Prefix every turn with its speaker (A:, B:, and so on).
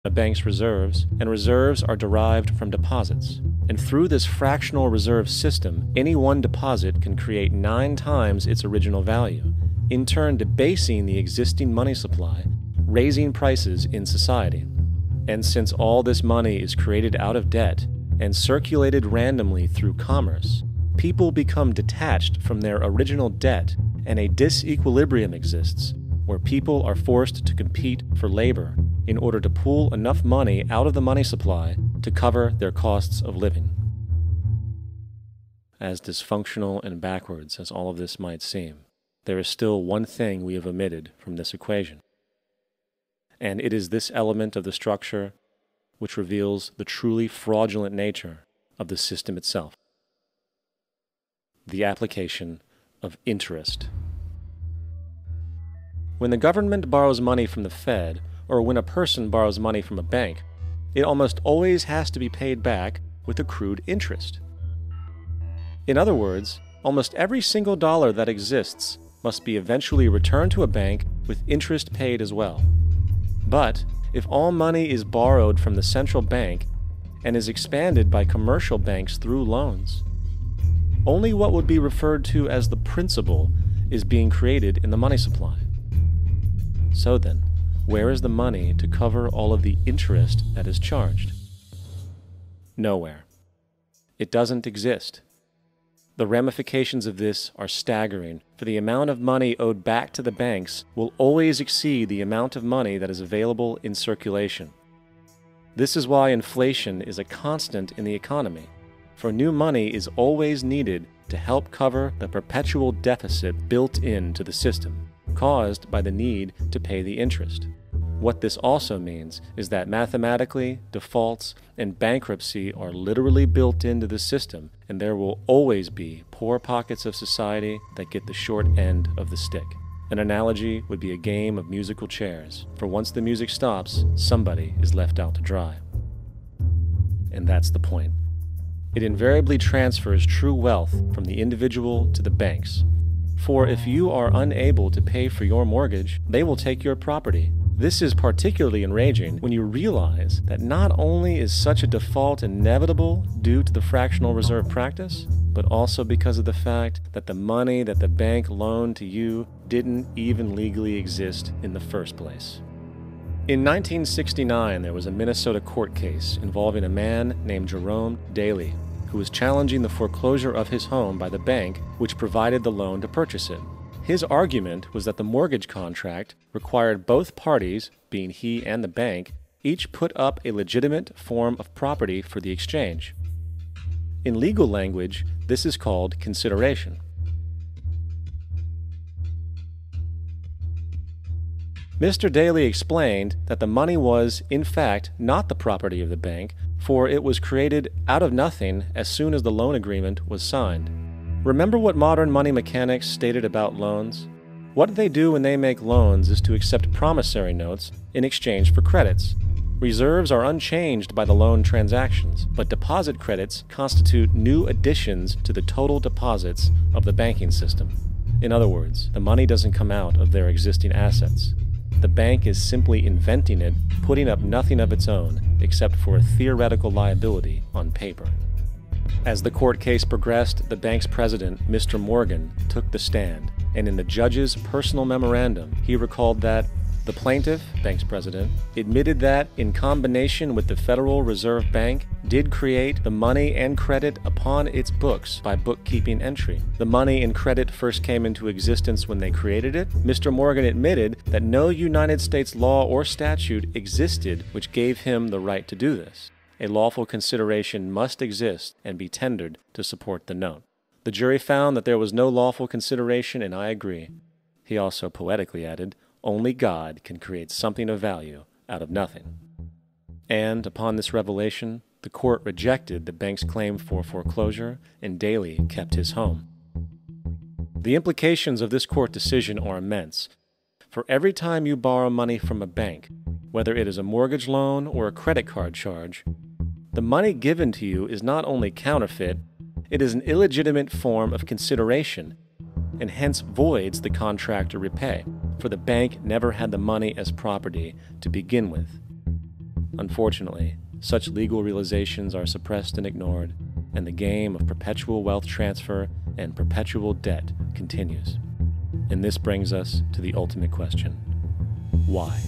A: a bank's reserves, and reserves are derived from deposits. And through this fractional reserve system, any one deposit can create 9 times its original value, in turn debasing the existing money supply, raising prices in society. And since all this money is created out of debt and circulated randomly through commerce, people become detached from their original debt, and a disequilibrium exists, where people are forced to compete for labor in order to pull enough money out of the money supply to cover their costs of living. As dysfunctional and backwards as all of this might seem, there is still one thing we have omitted from this equation. And it is this element of the structure which reveals the truly fraudulent nature of the system itself: the application of interest. When the government borrows money from the Fed, or when a person borrows money from a bank, it almost always has to be paid back with accrued interest. In other words, almost every single dollar that exists must be eventually returned to a bank with interest paid as well. But if all money is borrowed from the central bank and is expanded by commercial banks through loans, only what would be referred to as the principal is being created in the money supply. So then, where is the money to cover all of the interest that is charged? Nowhere. It doesn't exist. The ramifications of this are staggering, for the amount of money owed back to the banks will always exceed the amount of money that is available in circulation. This is why inflation is a constant in the economy, for new money is always needed to help cover the perpetual deficit built into the system, caused by the need to pay the interest. What this also means is that mathematically, defaults and bankruptcy are literally built into the system, and there will always be poor pockets of society that get the short end of the stick. An analogy would be a game of musical chairs, for once the music stops, somebody is left out to dry. And that's the point. It invariably transfers true wealth from the individual to the banks. For if you are unable to pay for your mortgage, they will take your property. This is particularly enraging when you realize that not only is such a default inevitable due to the fractional reserve practice, but also because of the fact that the money that the bank loaned to you didn't even legally exist in the first place. In 1969, there was a Minnesota court case involving a man named Jerome Daly, who was challenging the foreclosure of his home by the bank which provided the loan to purchase it. His argument was that the mortgage contract required both parties, being he and the bank, each put up a legitimate form of property for the exchange. In legal language, this is called consideration. Mr. Daly explained that the money was, in fact, not the property of the bank, for it was created out of nothing as soon as the loan agreement was signed. Remember what modern money mechanics stated about loans? What they do when they make loans is to accept promissory notes in exchange for credits. Reserves are unchanged by the loan transactions, but deposit credits constitute new additions to the total deposits of the banking system. In other words, the money doesn't come out of their existing assets. The bank is simply inventing it, putting up nothing of its own, except for a theoretical liability on paper. As the court case progressed, the bank's president, Mr. Morgan, took the stand, and in the judge's personal memorandum, he recalled that the plaintiff, bank's president, admitted that, in combination with the Federal Reserve Bank, did create the money and credit upon its books by bookkeeping entry. The money and credit first came into existence when they created it. Mr. Morgan admitted that no United States law or statute existed which gave him the right to do this. A lawful consideration must exist and be tendered to support the note. The jury found that there was no lawful consideration, and I agree. He also poetically added, "Only God can create something of value out of nothing." And upon this revelation, the court rejected the bank's claim for foreclosure, and Daly kept his home. The implications of this court decision are immense. For every time you borrow money from a bank, whether it is a mortgage loan or a credit card charge, the money given to you is not only counterfeit, it is an illegitimate form of consideration, and hence voids the contract to repay, for the bank never had the money as property to begin with. Unfortunately, such legal realizations are suppressed and ignored, and the game of perpetual wealth transfer and perpetual debt continues. And this brings us to the ultimate question: why?